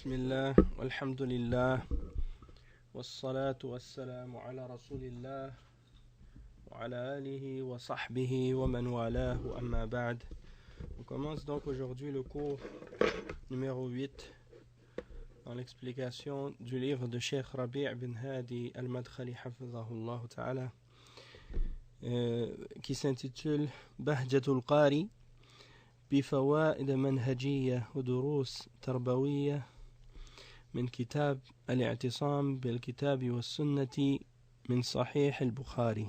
بسم الله والحمد لله والصلاة والسلام على رسول الله وعلى آله وصحبه ومن والاه أما بعد. On commence donc aujourd'hui le cours numéro 8 dans l'explication du livre de Cheikh Rabi' bin Hadi al-Madkhali hafizahullah ta'ala qui s'intitule Bahjatul Qari بفوائد منهجية ودروس تربوية من كتاب الاعتصام بالكتاب والسنة من صحيح البخاري.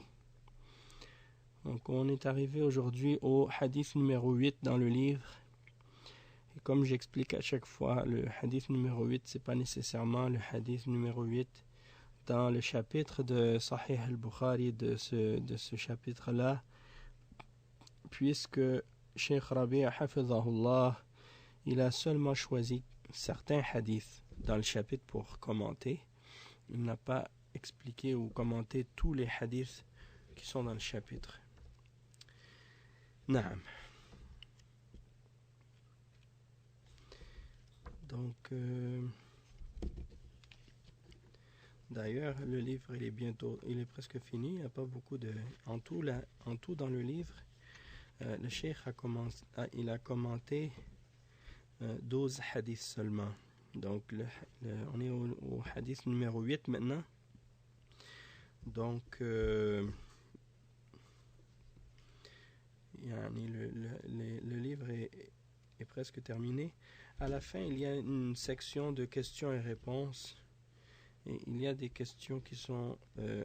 Donc on est arrivé aujourd'hui au hadith numéro 8 dans le livre. Et comme j'explique à chaque fois, le hadith numéro 8, c'est pas nécessairement le hadith numéro 8 dans le chapitre de Sahih al-Bukhari de ce chapitre-là, puisque Cheikh Rabi' hafizahullah, il a seulement choisi certains hadiths dans le chapitre pour commenter. Il n'a pas expliqué ou commenté tous les hadiths qui sont dans le chapitre. Naam. Donc, d'ailleurs, le livre il est presque fini. Il n'y a pas beaucoup de en tout dans le livre. Le cheikh il a commenté 12 hadiths seulement. Donc on est au hadith numéro 8 maintenant. Donc le livre est presque terminé. À la fin, il y a une section de questions et réponses. Et il y a des questions qui sont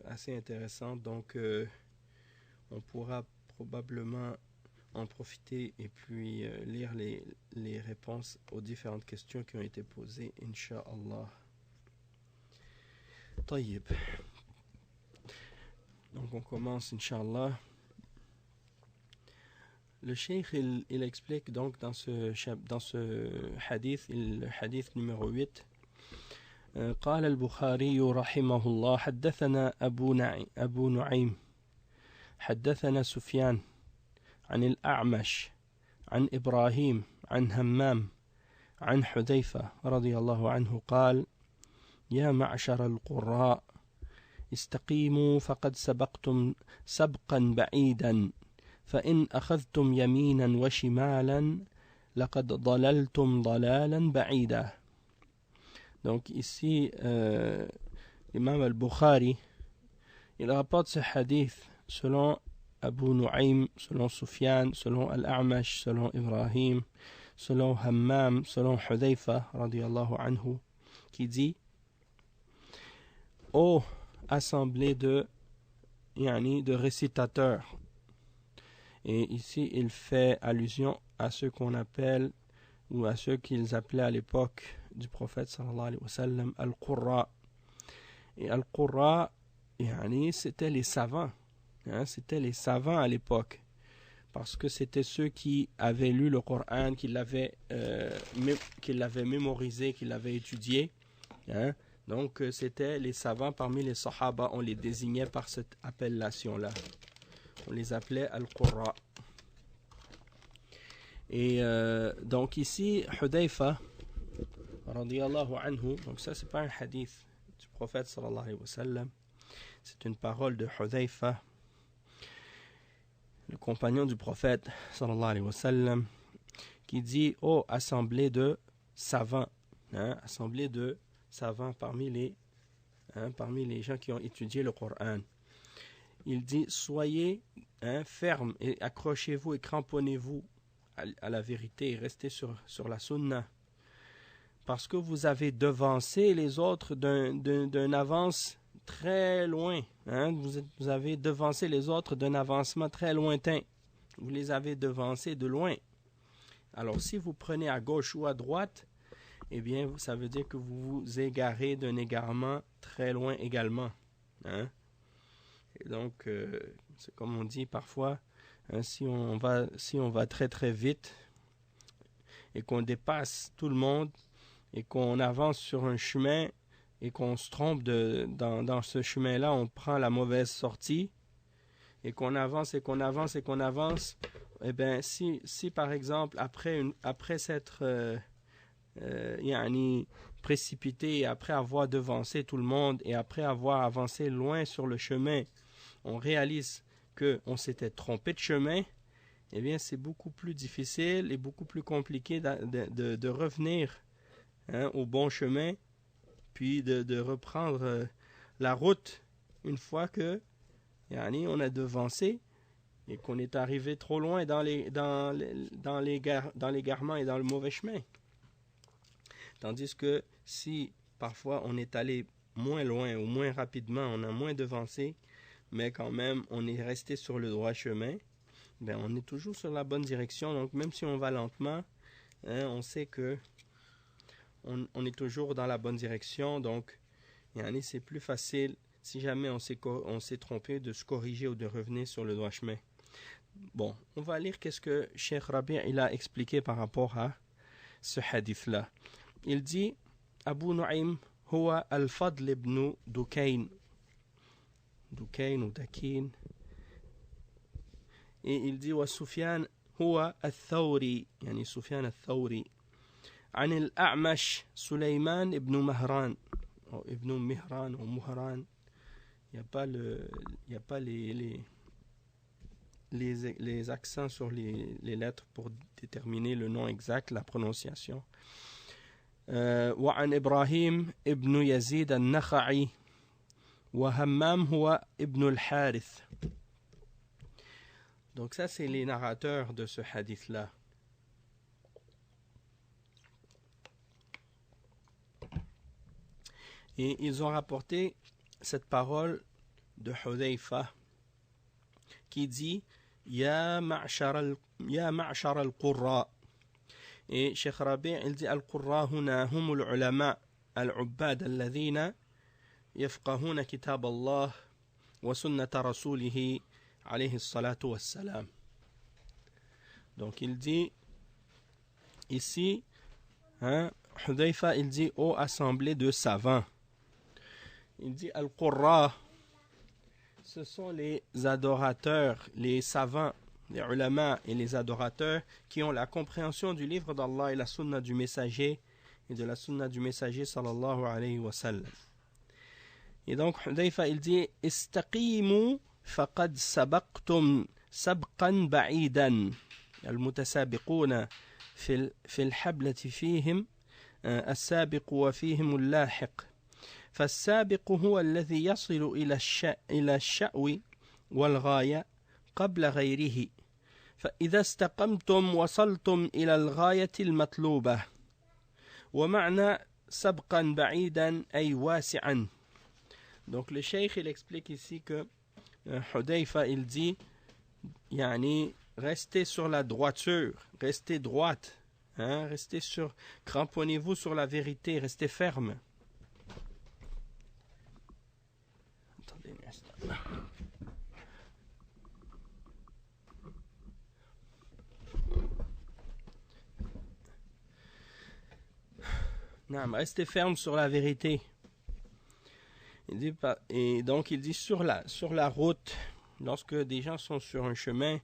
assez intéressantes. Donc on pourra probablement en profiter et puis lire les réponses aux différentes questions qui ont été posées, Inch'Allah. Tayyib. Donc on commence, Inch'Allah. Le cheikh, il explique donc dans ce hadith, le hadith numéro 8, قال البخاري رحمه الله حدثنا أبو نعيم حدثنا سفيان عن الأعمش عن إبراهيم عن همام عن حذيفة رضي الله عنه قال يا معشر القراء استقيموا فقد سبقتم سبقا بعيدا فإن أخذتم يمينا وشمالا لقد ضللتم ضلالا بعيدا. Donc ici l'imam al-Bukhari il rapporte ce hadith selon Abu Nu'aym, selon Sufyan, selon Al-A'mash, selon Ibrahim, selon Hammam, selon Hudhayfa, radiyallahu anhu, qui dit ô assemblée de récitateurs. Et ici, il fait allusion à ceux qu'on appelle, ou à ceux qu'ils appelaient à l'époque du prophète, sallallahu alayhi wa sallam, Al-Qurra. Et Al-Qurra, c'était les savants. C'était les savants à l'époque, parce que c'était ceux qui avaient lu le Coran, qui l'avaient mémorisé, qui l'avaient étudié. Donc c'était les savants parmi les Sahaba, on les désignait par cette appellation-là. On les appelait Al-Qurra. Et donc ici, Hudhayfa, radiyallahu anhu, donc ça c'est pas un hadith du prophète sallallahu alayhi wa sallam, c'est une parole de Hudhayfa, le compagnon du prophète sallallahu alayhi wa sallam, qui dit ô assemblée de savants, assemblée de savants parmi les gens qui ont étudié le Coran. Il dit soyez fermes et accrochez-vous et cramponnez-vous à la vérité et restez sur la sunna, parce que vous avez devancé les autres d'un avance très loin. Vous avez devancé les autres d'un avancement très lointain. Vous les avez devancés de loin. Alors, si vous prenez à gauche ou à droite, eh bien, ça veut dire que vous vous égarez d'un égarement très loin également. Et donc, c'est comme on dit parfois, si on va très très vite et qu'on dépasse tout le monde et qu'on avance sur un chemin et qu'on se trompe dans ce chemin-là, on prend la mauvaise sortie et qu'on avance et qu'on avance et qu'on avance, eh bien, si par exemple, après s'être يعني précipité, après avoir devancé tout le monde et après avoir avancé loin sur le chemin, on réalise qu'on s'était trompé de chemin, eh bien c'est beaucoup plus difficile et beaucoup plus compliqué de revenir au bon chemin, puis de reprendre la route une fois que on a devancé et qu'on est arrivé trop loin dans l'égarement et dans le mauvais chemin. Tandis que si parfois on est allé moins loin ou moins rapidement, on a moins devancé, mais quand même on est resté sur le droit chemin, ben on est toujours sur la bonne direction. Donc même si on va lentement, on sait que on est toujours dans la bonne direction. Donc c'est plus facile si jamais on s'est trompé de se corriger ou de revenir sur le droit chemin. Bon, on va lire qu'est-ce que Cheikh Rabi' il a expliqué par rapport à ce hadith-là. Il dit Abu Nu'aym huwa al-Fadl ibn Dukayn ou Dakin, et il dit wa Sufyan huwa al-Thawri, yani Sufyan al-Thawri, عن الأعمش سليمان ibn Mahran ou ibn Mihran ou Muhran. Il n'y a pas les accents sur les lettres pour déterminer le nom exact, la prononciation. وعن إبراهيم ابن يزيد النخعي وهمام هو ابن الحارث. Donc ça c'est les narrateurs de ce hadith là. Et ils ont rapporté cette parole de Hudayfa qui dit Ya ma'shar al-qurra. Et Cheikh Rabi' il dit al-qurra huna hum al-ulama al-ubbad alladhina yafqahuna kitab Allah wa sunnata rasulih alayhi salatu wassalam. Donc il dit ici, Hudayfa il dit ô assemblée de savants. Il dit al-qurra, ce sont les adorateurs, les savants, les ulama et les adorateurs qui ont la compréhension du livre d'Allah et la sunna du messager et de la sunna du messager sallallahu alayhi wa sallam. Et donc Hudayfa il dit istaqimu faqad sabaqtum sabqan ba'idan المتسابقون في الحبلة فيهم السابق وفيهم اللاحق فالسابق هو الذي يصل إلى الشأو والغاية قبل غيره فإذا استقمتم وصلتم إلى الغاية المطلوبة ومعنى سبقا بعيدا أي واسعا. Donc le cheikh il explique ici que Hudayfa il dit restez sur la droiture, restez droite, restez sur, cramponnez-vous sur la vérité, restez ferme. Attendez un instant. Non, restez ferme sur la vérité. Il dit, et donc il dit sur la route, lorsque des gens sont sur un chemin,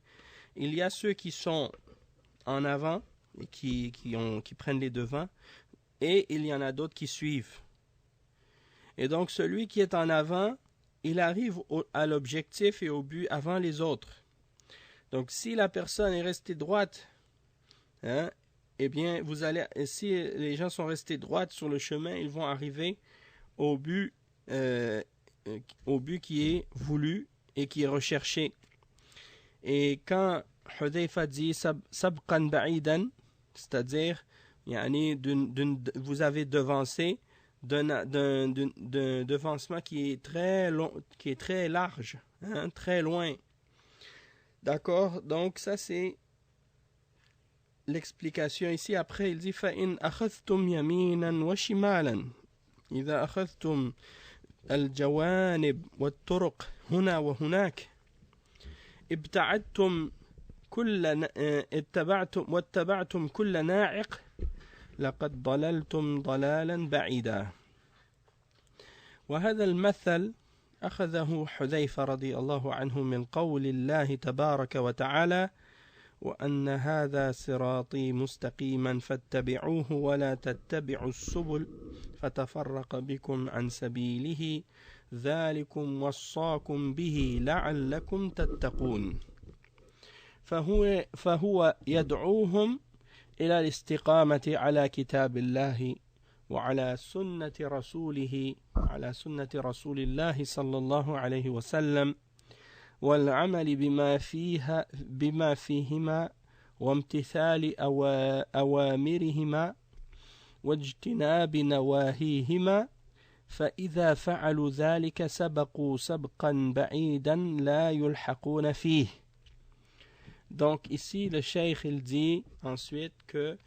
il y a ceux qui sont en avant et qui prennent les devants, et il y en a d'autres qui suivent. Et donc celui qui est en avant, il arrive à l'objectif et au but avant les autres. Donc si la personne est restée droite, eh bien si les gens sont restés droites sur le chemin, ils vont arriver au but qui est voulu et qui est recherché. Et quand Hudayfa dit sabqan ba'idan, c'est-à-dire vous avez devancé d'un devancement qui est très long, qui est très large, très loin. D'accord? Donc ça c'est l'explication ici. Après il dit فَإِنْ أَخَذْتُمْ يَمِينًا وَشِمَالًا إِذَا أَخَذْتُمْ الجوانب والطرق هنا وهناك واتبعتم كل ناعق لقد ضللتم ضلالا بعيدا. وهذا المثل أخذه حذيفة رضي الله عنه من قول الله تبارك وتعالى وأن هذا صراطي مستقيما فاتبعوه ولا تتبعوا السبل فتفرق بكم عن سبيله ذلكم وصاكم به لعلكم تتقون. فهو يدعوهم إلى الاستقامة على كتاب الله وعلى سنة رسوله، على سنة رسول الله صلى الله عليه وسلم، والعمل بما فيهما وامتثال أوامرهما واجتناب نواهيهما، فإذا فعلوا ذلك سبقوا سبقا بعيدا لا يلحقون فيه. Donc ici le cheikh il dit ensuite que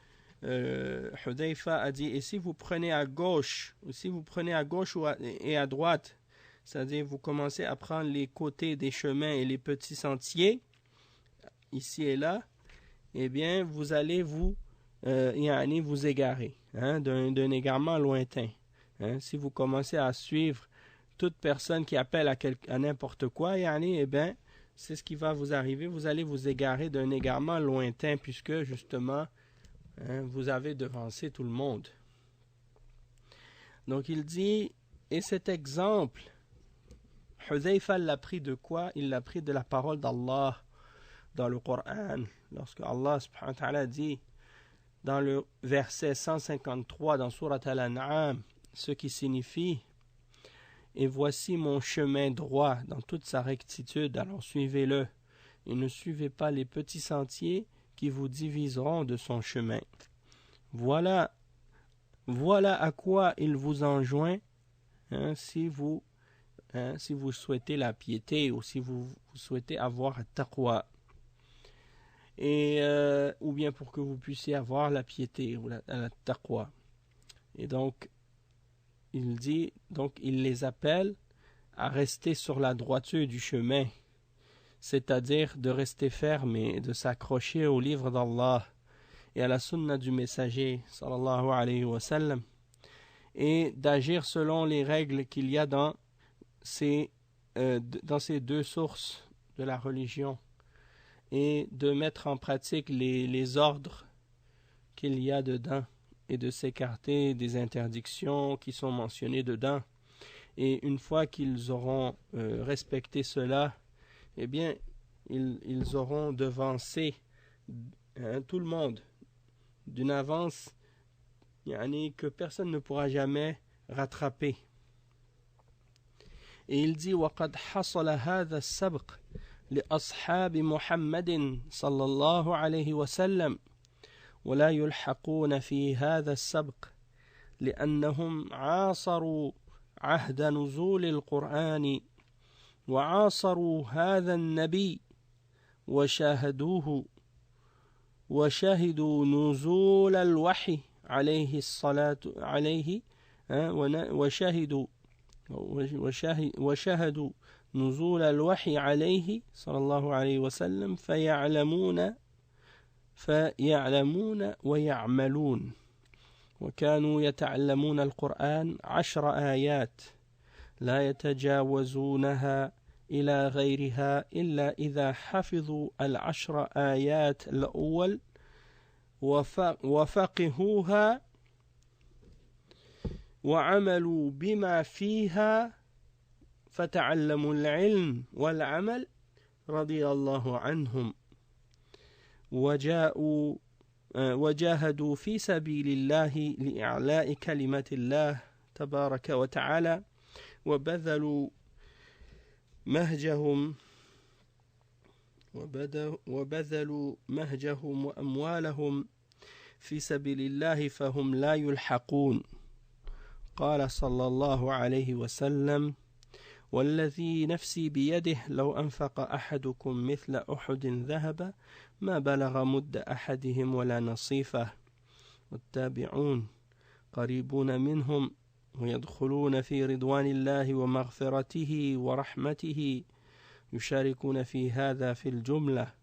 Hudayfa a dit, et si vous prenez à gauche, ou si vous prenez à gauche et à droite, c'est-à-dire vous commencez à prendre les côtés des chemins et les petits sentiers, ici et là, eh bien vous allez vous égarer, d'un égarement lointain. Si vous commencez à suivre toute personne qui appelle à n'importe quoi, eh bien, c'est ce qui va vous arriver, vous allez vous égarer d'un égarement lointain, puisque justement, vous avez devancé tout le monde. Donc il dit, et cet exemple, Hudayfa l'a pris de quoi? Il l'a pris de la parole d'Allah dans le Coran, lorsque Allah subhanahu wa ta'ala dit dans le verset 153 dans Surat Al-An'am, ce qui signifie: et voici mon chemin droit dans toute sa rectitude, alors suivez-le, et ne suivez pas les petits sentiers qui vous diviseront de son chemin. Voilà à quoi il vous enjoint, si vous souhaitez la piété, ou si vous souhaitez avoir taqwa, et ou bien pour que vous puissiez avoir la piété ou la taqwa. Et donc il dit, donc il les appelle à rester sur la droiture du chemin, c'est-à-dire de rester ferme et de s'accrocher au livre d'Allah et à la sunna du messager sallallahu alayhi wa sallam, et d'agir selon les règles qu'il y a dans ces deux sources de la religion, et de mettre en pratique les ordres qu'il y a dedans, et de s'écarter des interdictions qui sont mentionnées dedans. Et une fois qu'ils auront respecté cela, eh bien, ils auront devancé tout le monde d'une avance que personne ne pourra jamais rattraper. Et il dit: وَقَدْ حَصَلَ هَذَا السَّبْقِ لِأَصْحَابِ مُحَمَّدٍ صلى الله عليه وسلم ولا يلحقون في هذا السبق لأنهم عاصروا عهد نزول القرآن وعاصروا هذا النبي وشاهدوا نزول الوحي عليه الصلاة عليه وشاهدوا نزول الوحي عليه صلى الله عليه وسلم فيعلمون ويعملون، وكانوا يتعلمون القرآن 10 آيات لا يتجاوزونها إلى غيرها إلا إذا حفظوا 10 آيات الأول وفقهوها وعملوا بما فيها فتعلموا العلم والعمل رضي الله عنهم وجاهدوا في سبيل الله لإعلاء كلمة الله تبارك وتعالى وبذلوا مهجهم وأموالهم في سبيل الله فهم لا يلحقون. قال صلى الله عليه وسلم: والذي نفسي بيده لو أنفق أحدكم مثل أحد ذهب ما بلغ مد أحدهم ولا نصيفه، والتابعون قريبون منهم ويدخلون في رضوان الله ومغفرته ورحمته يشاركون في هذا في الجملة.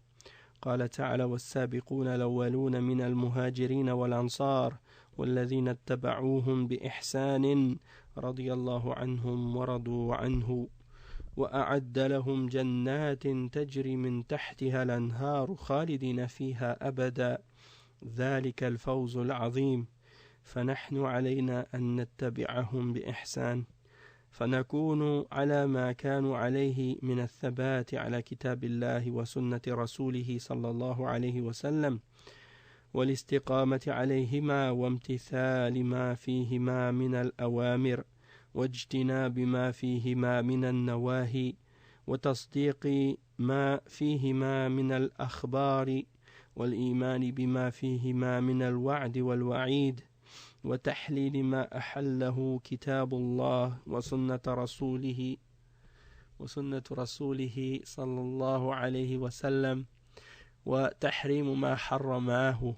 قال تعالى: والسابقون الأولون من المهاجرين والأنصار والذين اتبعوهم بإحسان رضي الله عنهم ورضوا عنه وأعد لهم جنات تجري من تحتها الأنهار خالدين فيها أبدا ذلك الفوز العظيم فنحن علينا أن نتبعهم بإحسان فنكون على ما كانوا عليه من الثبات على كتاب الله وسنة رسوله صلى الله عليه وسلم والاستقامة عليهما وامتثال ما فيهما من الأوامر واجتناب ما فيهما من النواهي وتصديق ما فيهما من الأخبار والإيمان بما فيهما من الوعد والوعيد وتحليل ما أحله كتاب الله وسنة رسوله صلى الله عليه وسلم وتحريم ما حرماه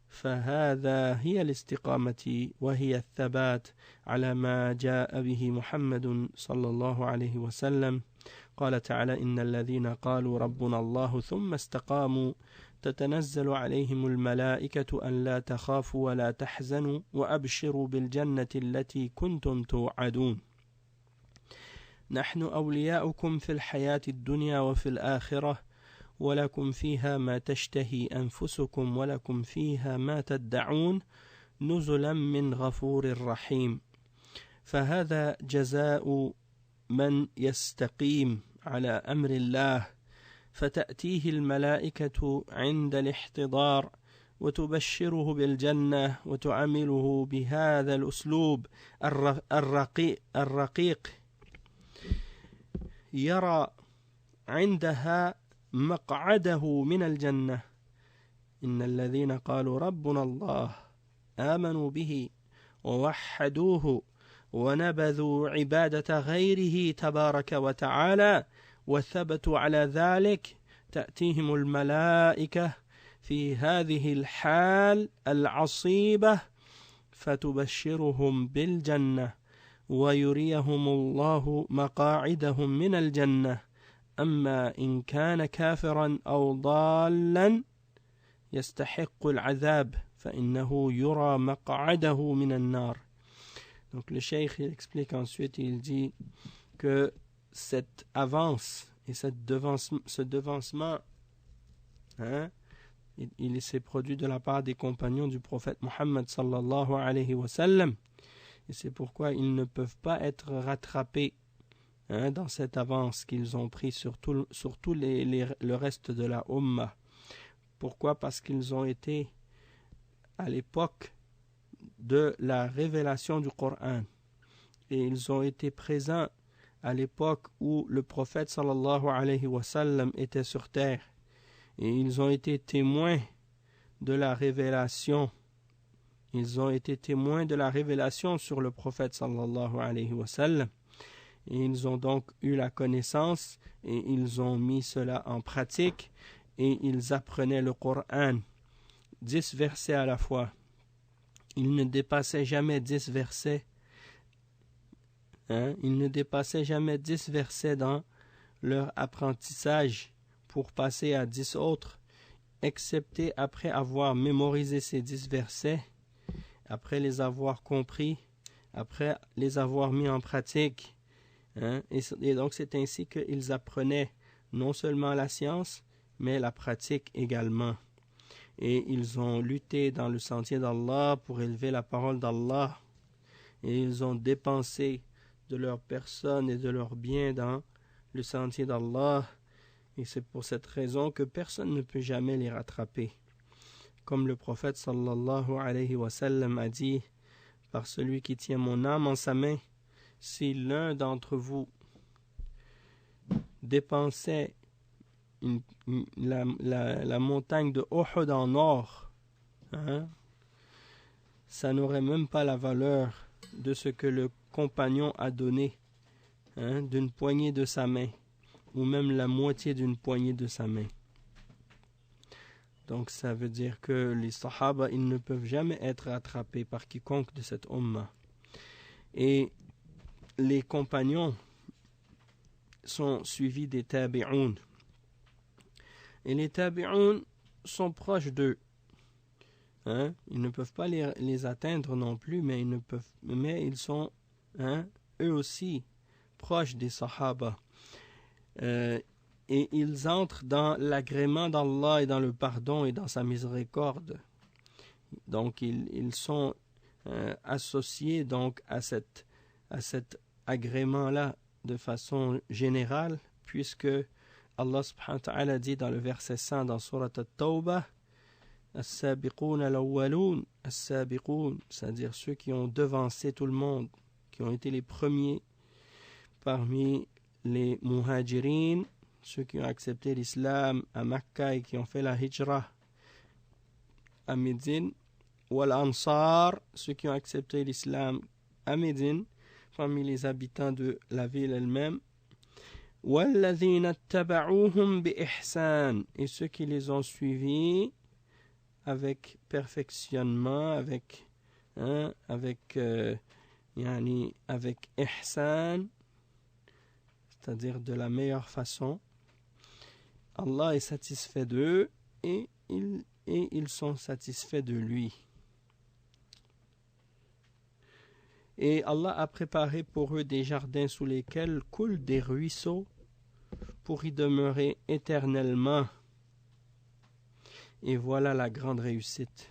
فهذا هي الاستقامة وهي الثبات على ما جاء به محمد صلى الله عليه وسلم قال تعالى إن الذين قالوا ربنا الله ثم استقاموا تتنزل عليهم الملائكة أن لا تخافوا ولا تحزنوا وأبشروا بالجنة التي كنتم توعدون نحن أولياؤكم في الحياة الدنيا وفي الآخرة ولكم فيها ما تشتهي أنفسكم ولكم فيها ما تدعون نزلا من غفور رحيم فهذا جزاء من يستقيم على أمر الله فتأتيه الملائكة عند الاحتضار وتبشره بالجنة وتعامله بهذا الأسلوب الرقيق يرى عندها مقعده من الجنة إن الذين قالوا ربنا الله آمنوا به ووحدوه ونبذوا عبادة غيره تبارك وتعالى وثبتوا على ذلك تأتيهم الملائكة في هذه الحال العصيبة فتبشرهم بالجنة ويريهم الله مقاعدهم من الجنة أما إن كان كافرا أو ضالا يستحق العذاب فإنه يرى مقعده من النار. Donc le cheikh il explique ensuite, il dit que cette avance et ce devancement, il s'est produit de la part des compagnons du prophète Mohammed sallallahu alayhi wa sallam, et c'est pourquoi ils ne peuvent pas être rattrapés dans cette avance qu'ils ont pris sur tout le reste de la Ummah. Pourquoi? Parce qu'ils ont été à l'époque de la révélation du Coran et ils ont été présents à l'époque où le prophète sallallahu alayhi wa sallam était sur terre et ils ont été témoins de la révélation. Ils ont été témoins de la révélation sur le prophète sallallahu alayhi wa sallam. Et ils ont donc eu la connaissance et ils ont mis cela en pratique et ils apprenaient le Coran 10 versets à la fois. Ils ne dépassaient jamais 10 versets. Ils ne dépassaient jamais 10 versets dans leur apprentissage pour passer à 10 autres, excepté après avoir mémorisé ces 10 versets, après les avoir compris, après les avoir mis en pratique. Et donc c'est ainsi qu'ils apprenaient non seulement la science, mais la pratique également. Et ils ont lutté dans le sentier d'Allah pour élever la parole d'Allah. Et ils ont dépensé de leur personne et de leurs biens dans le sentier d'Allah. Et c'est pour cette raison que personne ne peut jamais les rattraper. Comme le prophète sallallahu alayhi wa sallam a dit, par celui qui tient mon âme en sa main, si l'un d'entre vous dépensait la montagne de Uhud en or, ça n'aurait même pas la valeur de ce que le compagnon a donné, d'une poignée de sa main, ou même la moitié d'une poignée de sa main. Donc ça veut dire que les sahaba, ils ne peuvent jamais être attrapés par quiconque de cette ummah. Et les compagnons sont suivis des tabi'un. Et les tabi'un sont proches d'eux. Ils ne peuvent pas les atteindre non plus, mais ils sont eux aussi proches des Sahaba. Et ils entrent dans l'agrément d'Allah et dans le pardon et dans sa miséricorde. Donc ils sont associés donc à cet agrément-là de façon générale, puisque Allah subhanahu wa ta'ala dit dans le verset 100 dans Surat At-Tawbah, As-Sabiqoun al-Awwaloun, As-Sabiqoun, c'est-à-dire ceux qui ont devancé tout le monde, qui ont été les premiers parmi les Muhajirin, ceux qui ont accepté l'islam à Makkah et qui ont fait la hijra à Médine, ou al-Ansar, ceux qui ont accepté l'islam à Médine, parmi les habitants de la ville elle-même, وَالَّذِينَ اتَّبَعُوهُمْ بِإِحْسَانٍ, et ceux qui les ont suivis avec perfectionnement, avec ihsan, c'est-à-dire de la meilleure façon. Allah est satisfait d'eux et ils sont satisfaits de lui. Et Allah a préparé pour eux des jardins sous lesquels coulent des ruisseaux pour y demeurer éternellement. Et voilà la grande réussite.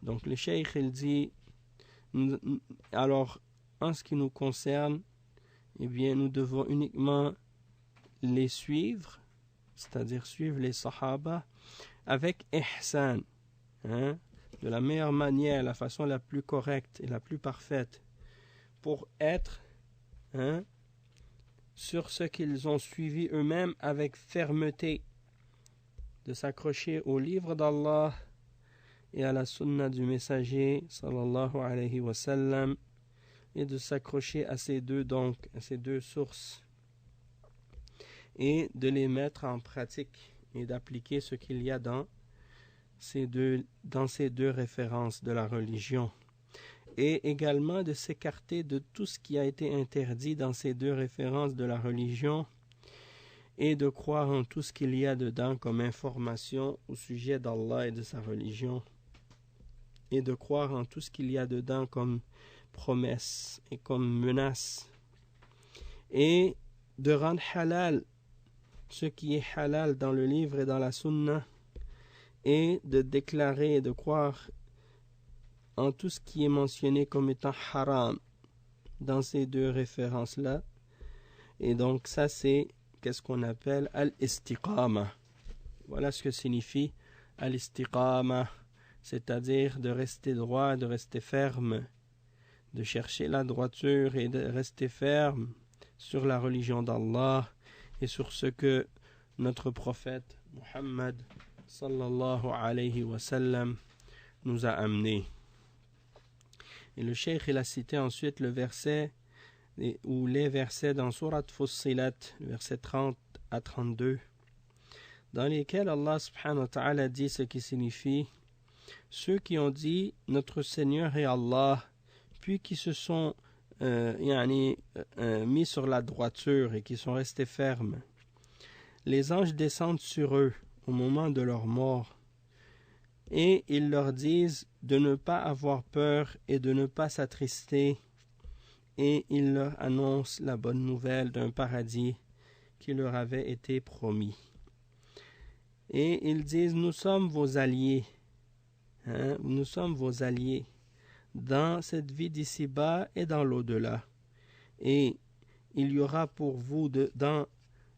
Donc le cheikh il dit, alors en ce qui nous concerne, eh bien nous devons uniquement les suivre, c'est-à-dire suivre les Sahaba avec ihsan, de la meilleure manière, la façon la plus correcte et la plus parfaite, pour être sur ce qu'ils ont suivi eux-mêmes avec fermeté, de s'accrocher au livre d'Allah et à la sunna du messager sallallahu alayhi wa sallam, et de s'accrocher à ces deux sources et de les mettre en pratique et d'appliquer ce qu'il y a dans ces deux références de la religion, et également de s'écarter de tout ce qui a été interdit dans ces deux références de la religion et de croire en tout ce qu'il y a dedans comme information au sujet d'Allah et de sa religion, et de croire en tout ce qu'il y a dedans comme promesse et comme menace, et de rendre halal ce qui est halal dans le livre et dans la sunna, et de déclarer et de croire en tout ce qui est mentionné comme étant haram dans ces deux références-là. Et donc ça c'est qu'est-ce qu'on appelle al-istiqama. Voilà ce que signifie al-istiqama, c'est-à-dire de rester droit, de rester ferme, de chercher la droiture et de rester ferme sur la religion d'Allah et sur ce que notre prophète Muhammad sallallahu alayhi wa sallam nous a amené. Et le cheikh il a cité ensuite le verset ou les versets dans Surat Fussilat, versets 30 à 32, dans lesquels Allah subhanahu wa ta'ala dit ce qui signifie ceux qui ont dit notre Seigneur est Allah, puis qui se sont mis sur la droiture et qui sont restés fermes. Les anges descendent sur eux au moment de leur mort, et ils leur disent de ne pas avoir peur et de ne pas s'attrister, et ils leur annoncent la bonne nouvelle d'un paradis qui leur avait été promis. Et ils disent nous sommes vos alliés, nous sommes vos alliés dans cette vie d'ici-bas et dans l'au-delà, et il y aura pour vous dans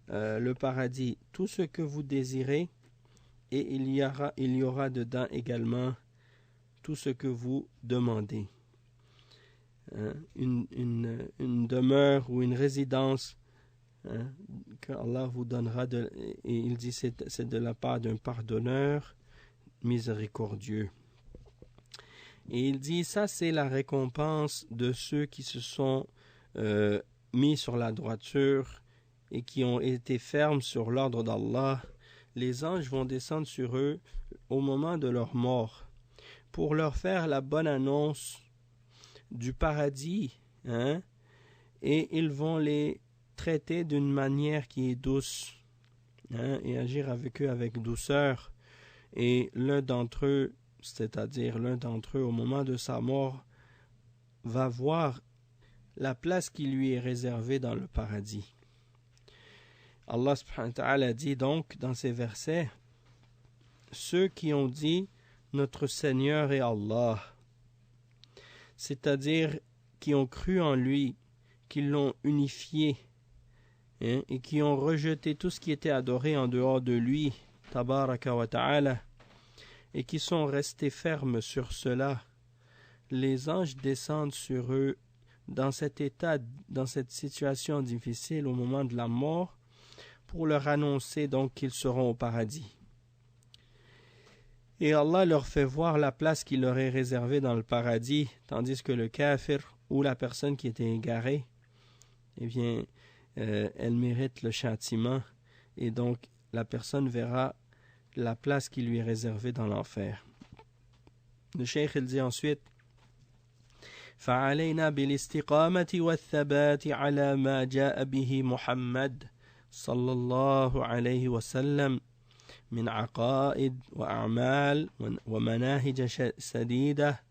le paradis tout ce que vous désirez, et il y aura dedans également tout ce que vous demandez. Une demeure ou une résidence que Allah vous donnera, et il dit c'est de la part d'un pardonneur miséricordieux. Et il dit ça c'est la récompense de ceux qui se sont mis sur la droiture et qui ont été fermes sur l'ordre d'Allah. Les anges vont descendre sur eux au moment de leur mort pour leur faire la bonne annonce du paradis, et ils vont les traiter d'une manière qui est douce, et agir avec eux avec douceur. Et l'un d'entre eux au moment de sa mort va voir la place qui lui est réservée dans le paradis. Allah subhanahu wa ta'ala dit donc dans ces versets, ceux qui ont dit notre Seigneur est Allah, c'est-à-dire qui ont cru en lui, qui l'ont unifié, et qui ont rejeté tout ce qui était adoré en dehors de lui, tabaraka wa ta'ala, et qui sont restés fermes sur cela, les anges descendent sur eux dans cet état, dans cette situation difficile au moment de la mort, pour leur annoncer donc qu'ils seront au paradis. Et Allah leur fait voir la place qui leur est réservée dans le paradis, tandis que le kafir ou la personne qui était égarée, eh bien, elle mérite le châtiment, et donc la personne verra la place qui lui est réservée dans l'enfer. Le cheikh il dit ensuite, فعلينا بالاستقامة والثبات على ما جاء به محمد صلى الله عليه وسلم من عقائد وأعمال ومناهج سديدة،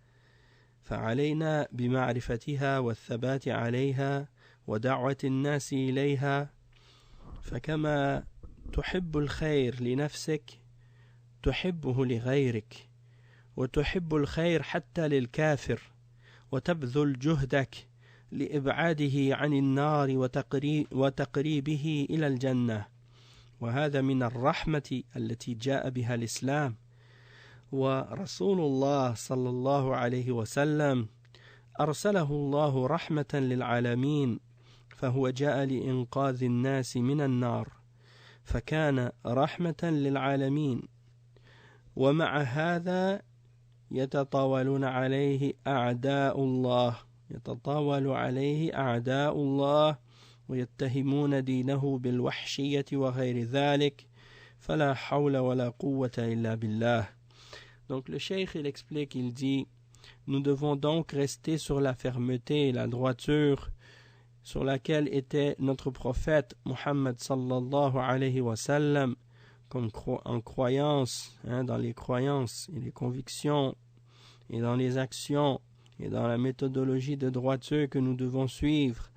فعلينا بمعرفتها والثبات عليها ودعوة الناس إليها، فكما تحب الخير لنفسك تحبه لغيرك، وتحب الخير حتى للكافر، وتبذل جهدك لإبعاده عن النار وتقريبه إلى الجنة، وهذا من الرحمة التي جاء بها الإسلام. ورسول الله صلى الله عليه وسلم أرسله الله رحمة للعالمين، فهو جاء لإنقاذ الناس من النار، فكان رحمة للعالمين. ومع هذا يتطاول عليه أعداء الله ويتهمون دينه بالوحشية وغير ذلك، فلا حول ولا قوة إلا بالله. Donc le cheikh il explique, il dit, nous devons donc rester sur la fermeté et la droiture sur laquelle était notre prophète Muhammad sallallahu alayhi wa sallam, comme en croyance, dans les croyances et les convictions, et dans les actions, et dans la méthodologie de droiture que nous devons suivre.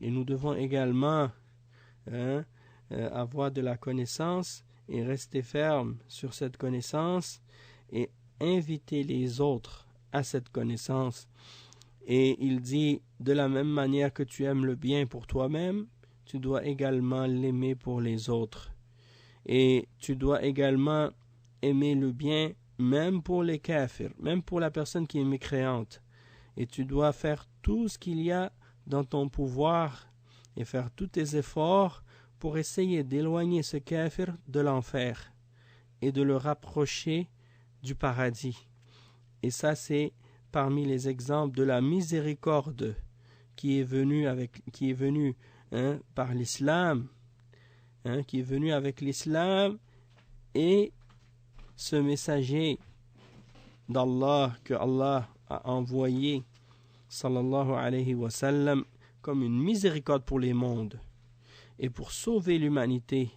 Et nous devons également avoir de la connaissance et rester ferme sur cette connaissance et inviter les autres à cette connaissance. Et il dit, de la même manière que tu aimes le bien pour toi-même, tu dois également l'aimer pour les autres. Et tu dois également aimer le bien même pour les kafirs, même pour la personne qui est mécréante. Et tu dois faire tout ce qu'il y a dans ton pouvoir et faire tous tes efforts pour essayer d'éloigner ce kafir de l'enfer et de le rapprocher du paradis. Et ça, c'est parmi les exemples de la miséricorde qui est venue par l'islam, qui est venu avec l'islam et ce messager d'Allah que Allah a envoyé, sallallahu alayhi wa sallam, comme une miséricorde pour les mondes et pour sauver l'humanité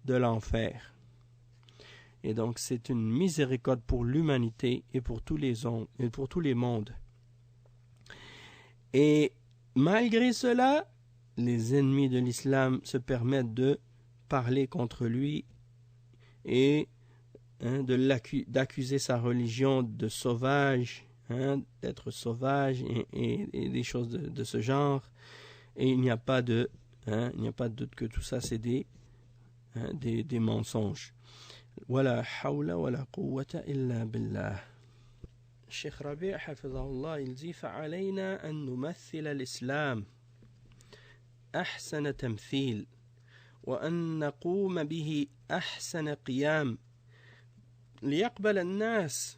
de l'enfer. Et donc c'est une miséricorde pour l'humanité et pour tous les mondes. Et malgré cela, les ennemis de l'islam se permettent de parler contre lui et d'accuser sa religion de sauvage, d'être sauvage et des choses de ce genre. Et il n'y a pas de doute que tout ça c'est des mensonges. Wala hawla wala quwwata illa billah. Cheikh Rabi' hafizahullah, il dit فعلينا أن نمثل الإسلام أحسن تمثيل وأن نقوم به أحسن قيام ليقبل الناس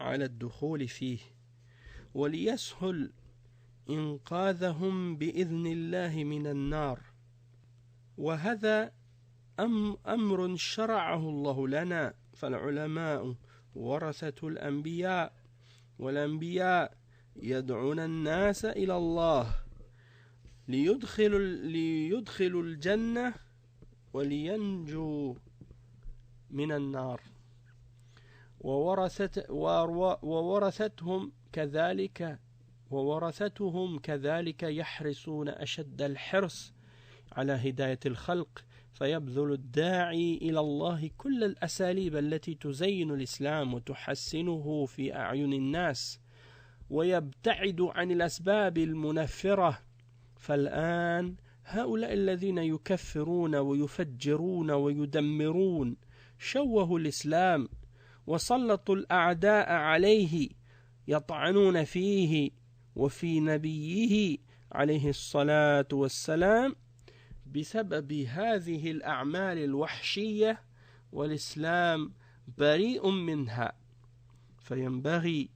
على الدخول فيه وليسهل إنقاذهم بإذن الله من النار. وهذا أمر شرعه الله لنا، فالعلماء ورثة الأنبياء، والأنبياء يدعون الناس إلى الله ليدخلوا الجنة ولينجوا من النار، وورثتهم كذلك وورثتهم كذلك يحرصون أشد الحرص على هداية الخلق فيبذل الداعي إلى الله كل الأساليب التي تزين الإسلام وتحسنه في أعين الناس ويبتعد عن الأسباب المنفرة. فالآن هؤلاء الذين يكفرون ويفجرون ويدمرون شوهوا الإسلام وسلطوا الأعداء عليه يطعنون فيه وفي نبيه عليه الصلاة والسلام بسبب هذه الأعمال الوحشية، والإسلام بريء منها. فينبغي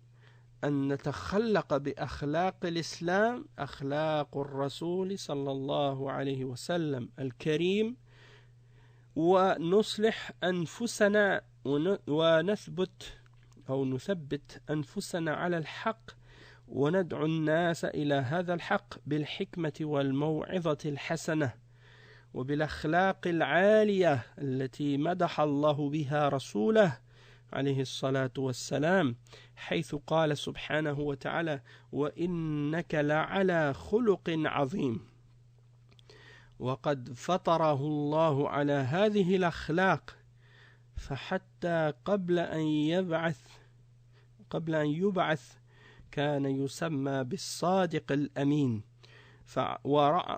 أن نتخلق بأخلاق الإسلام، أخلاق الرسول صلى الله عليه وسلم الكريم، ونصلح أنفسنا ونثبت أنفسنا على الحق، وندعو الناس إلى هذا الحق بالحكمة والموعظة الحسنة وبالأخلاق العالية التي مدح الله بها رسوله عليه الصلاة والسلام، حيث قال سبحانه وتعالى: وإنك لعلى خلق عظيم. وقد فطره الله على هذه الأخلاق، فحتى قبل أن يبعث كان يسمى بالصادق الأمين،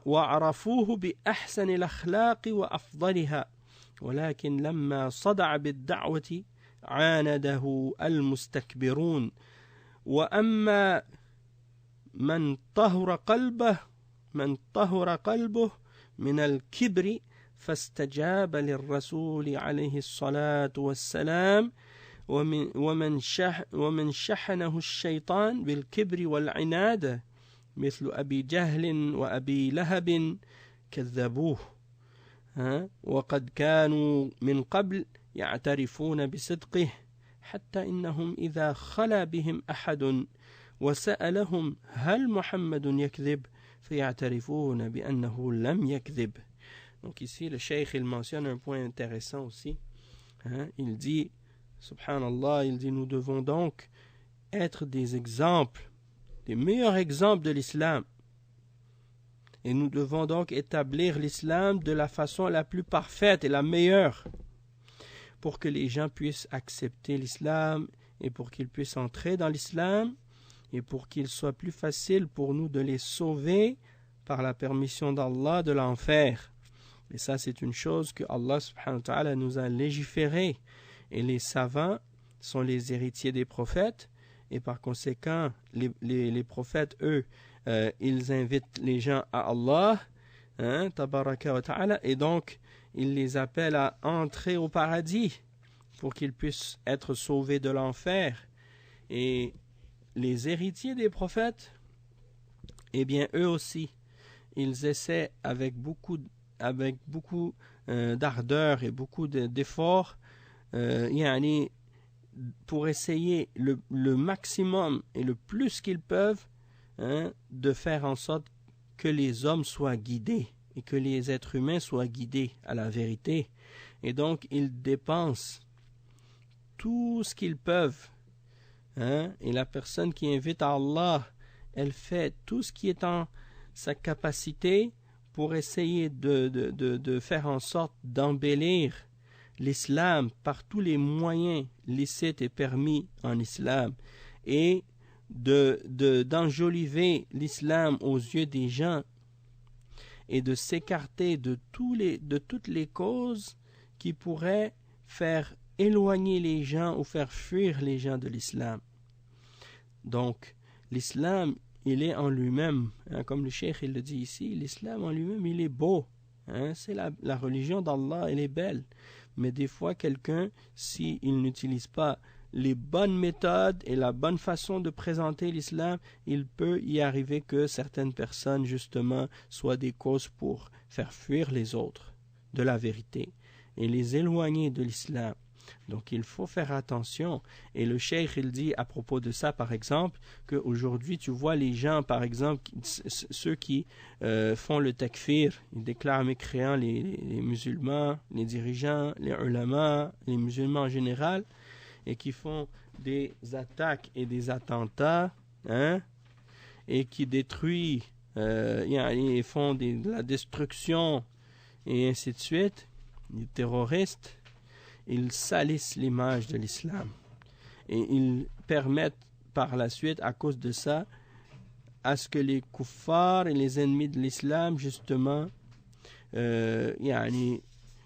وعرفوه بأحسن الأخلاق وأفضلها، ولكن لما صدع بالدعوة عانده المستكبرون. وأما من طهر قلبه من الكبر فاستجاب للرسول عليه الصلاة والسلام، ومن شحنه الشيطان بالكبر والعناد مثل أبي جهل وأبي لهب كذبوه، وقد كانوا من قبل يعترفون بصدقه، حتى إنهم إذا خلا بهم أحد وسألهم هل محمد يكذب فيعترفون بأنه لم يكذب. Donc ici le cheikh il mentionne un point intéressant aussi. Il dit, subhanallah, il dit nous devons donc être des exemples, des meilleurs exemples de l'islam. Et nous devons donc établir l'islam de la façon la plus parfaite et la meilleure pour que les gens puissent accepter l'islam et pour qu'ils puissent entrer dans l'islam et pour qu'il soit plus facile pour nous de les sauver par la permission d'Allah de l'enfer. Et ça, c'est une chose que Allah subhanahu wa ta'ala nous a légiféré. Et les savants sont les héritiers des prophètes. Et par conséquent, les prophètes, eux, ils invitent les gens à Allah, tabaraka wa ta'ala, et donc, ils les appellent à entrer au paradis pour qu'ils puissent être sauvés de l'enfer. Et les héritiers des prophètes, eh bien, eux aussi, ils essaient avec beaucoup d'ardeur et beaucoup d'efforts pour essayer le maximum et le plus qu'ils peuvent de faire en sorte que les hommes soient guidés et que les êtres humains soient guidés à la vérité. Et donc, ils dépensent tout ce qu'ils peuvent. Et la personne qui invite à Allah, elle fait tout ce qui est en sa capacité pour essayer de faire en sorte d'embellir l'islam par tous les moyens licites et permis en islam, et d'enjoliver l'islam aux yeux des gens, et de s'écarter de toutes les causes qui pourraient faire éloigner les gens ou faire fuir les gens de l'islam. Donc, l'islam, il est en lui-même, comme le cheikh il le dit ici, l'islam en lui-même, il est beau. C'est la religion d'Allah, elle est belle. Mais des fois, quelqu'un, s'il n'utilise pas les bonnes méthodes et la bonne façon de présenter l'islam, il peut y arriver que certaines personnes, justement, soient des causes pour faire fuir les autres de la vérité et les éloigner de l'islam. Donc il faut faire attention. Et le cheikh il dit à propos de ça, par exemple, qu'aujourd'hui tu vois les gens, par exemple, ceux qui font le takfir, ils déclarent mécréants les musulmans, les dirigeants, les ulama, les musulmans en général, et qui font des attaques et des attentats hein, et qui détruit, ils font de la destruction et ainsi de suite, les terroristes, ils salissent l'image de l'islam et ils permettent par la suite, à cause de ça, à ce que les kuffars et les ennemis de l'islam justement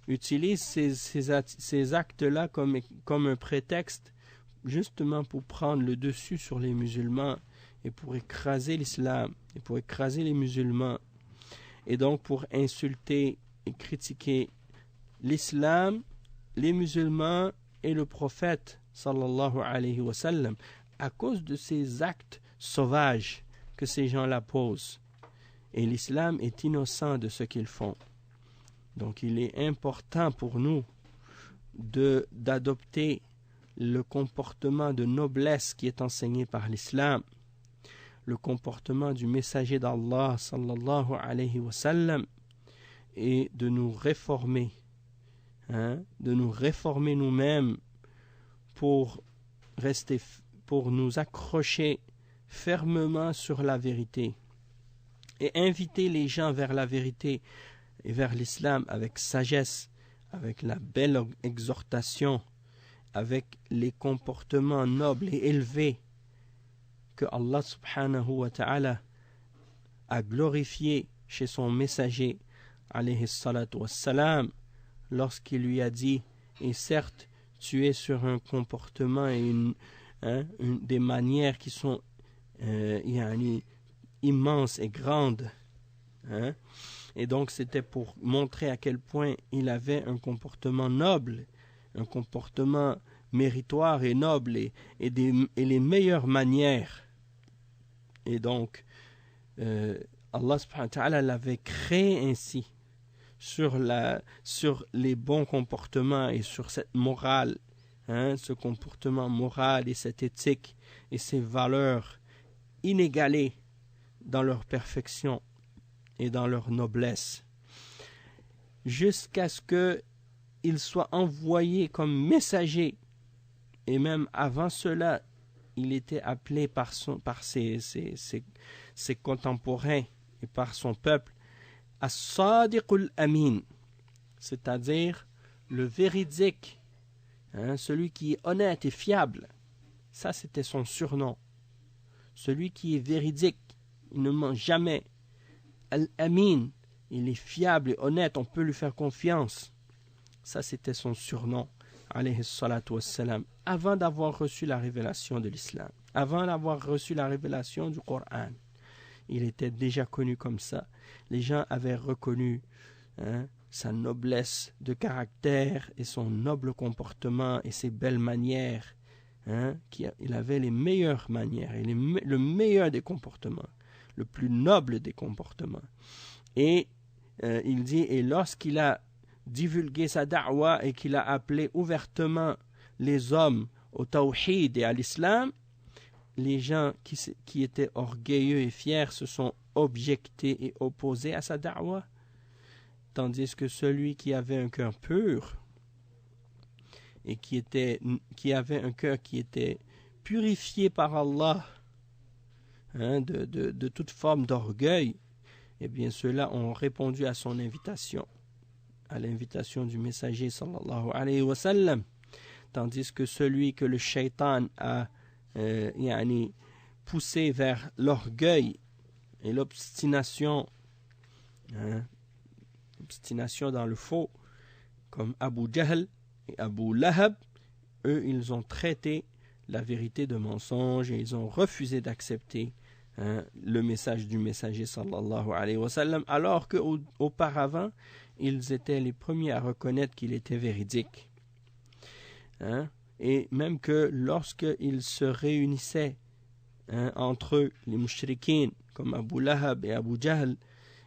utilisent ces actes-là comme un prétexte justement pour prendre le dessus sur les musulmans et pour écraser l'islam et pour écraser les musulmans et donc pour insulter et critiquer l'islam, les musulmans et le prophète sallallahu alayhi wa sallam à cause de ces actes sauvages que ces gens-là posent. Et l'islam est innocent de ce qu'ils font. Donc il est important pour nous d'adopter le comportement de noblesse qui est enseigné par l'islam, le comportement du messager d'Allah sallallahu alayhi wa sallam, et de nous réformer, de nous réformer nous-mêmes pour nous accrocher fermement sur la vérité et inviter les gens vers la vérité et vers l'islam avec sagesse, avec la belle exhortation, avec les comportements nobles et élevés que Allah subhanahu wa ta'ala a glorifié chez son messager alayhi salatu wassalam lorsqu'il lui a dit et certes tu es sur un comportement et des manières qui sont immenses et grandes, et donc c'était pour montrer à quel point il avait un comportement noble, un comportement méritoire et noble et les meilleures manières. Et donc Allah subhanahu wa ta'ala l'avait créé ainsi sur les bons comportements et sur cette morale, ce comportement moral et cette éthique et ces valeurs inégalées dans leur perfection et dans leur noblesse, jusqu'à ce qu'il soit envoyé comme messager. Et même avant cela, il était appelé par ses contemporains et par son peuple As-Sadiqul Amin, c'est-à-dire le véridique, celui qui est honnête et fiable. Ça, c'était son surnom. Celui qui est véridique, il ne ment jamais. Al-Amin, il est fiable et honnête, on peut lui faire confiance. Ça, c'était son surnom, alayhi salatu wassalam, avant d'avoir reçu la révélation de l'islam, avant d'avoir reçu la révélation du Coran. Il était déjà connu comme ça. Les gens avaient reconnu sa noblesse de caractère et son noble comportement et ses belles manières. Il avait les meilleures manières et le meilleur des comportements, le plus noble des comportements. Et il dit, et lorsqu'il a divulgué sa da'wa et qu'il a appelé ouvertement les hommes au tawhid et à l'islam, les gens qui étaient orgueilleux et fiers se sont objectés et opposés à sa da'wa, tandis que celui qui avait un cœur pur et qui avait un cœur qui était purifié par Allah de toute forme d'orgueil, eh bien ceux-là ont répondu à son invitation, à l'invitation du messager sallallahu alayhi wa sallam, tandis que celui que le shaitan a poussé vers l'orgueil et l'obstination, obstination dans le faux, comme Abu Jahl et Abu Lahab, eux ils ont traité la vérité de mensonge et ils ont refusé d'accepter le message du messager sallallahu alayhi wa sallam, alors qu'auparavant ils étaient les premiers à reconnaître qu'il était véridique. Et même que lorsqu'ils se réunissaient entre eux, les mushrikines comme Abu Lahab et Abu Jahl,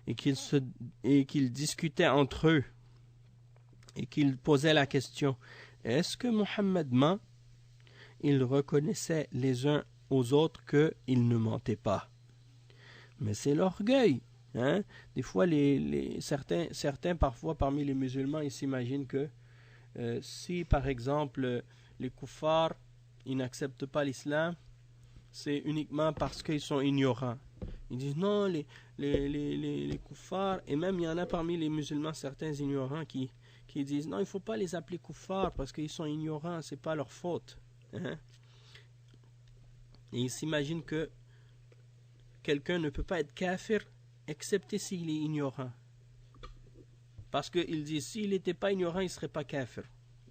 et qu'ils discutaient entre eux et qu'ils posaient la question, est-ce que Muhammad ment? Ils reconnaissaient les uns aux autres qu'ils ne mentaient pas. Mais c'est l'orgueil. Des fois, certains parfois parmi les musulmans, ils s'imaginent que si par exemple les kuffars ils n'acceptent pas l'islam, c'est uniquement parce qu'ils sont ignorants. Ils disent non, les koufars, et même il y en a parmi les musulmans certains ignorants qui disent non, il ne faut pas les appeler koufars parce qu'ils sont ignorants, c'est pas leur faute. Hein? Et ils s'imaginent que quelqu'un ne peut pas être kafir excepté s'il est ignorant. Parce qu'ils disent s'il n'était pas ignorant, il ne serait pas kafir.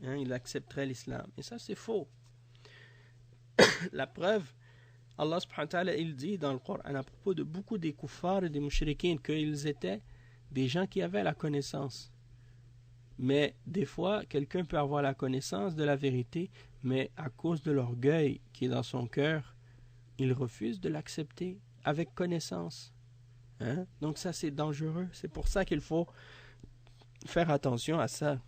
Hein? Il accepterait l'islam. Et ça, c'est faux. La preuve, Allah subhanahu wa ta'ala, il dit dans le Coran à propos de beaucoup des kuffars et des mushrikins qu'ils étaient des gens qui avaient la connaissance. Mais des fois, quelqu'un peut avoir la connaissance de la vérité, mais à cause de l'orgueil qui est dans son cœur, il refuse de l'accepter avec connaissance. Hein? Donc ça, c'est dangereux. C'est pour ça qu'il faut faire attention à ça.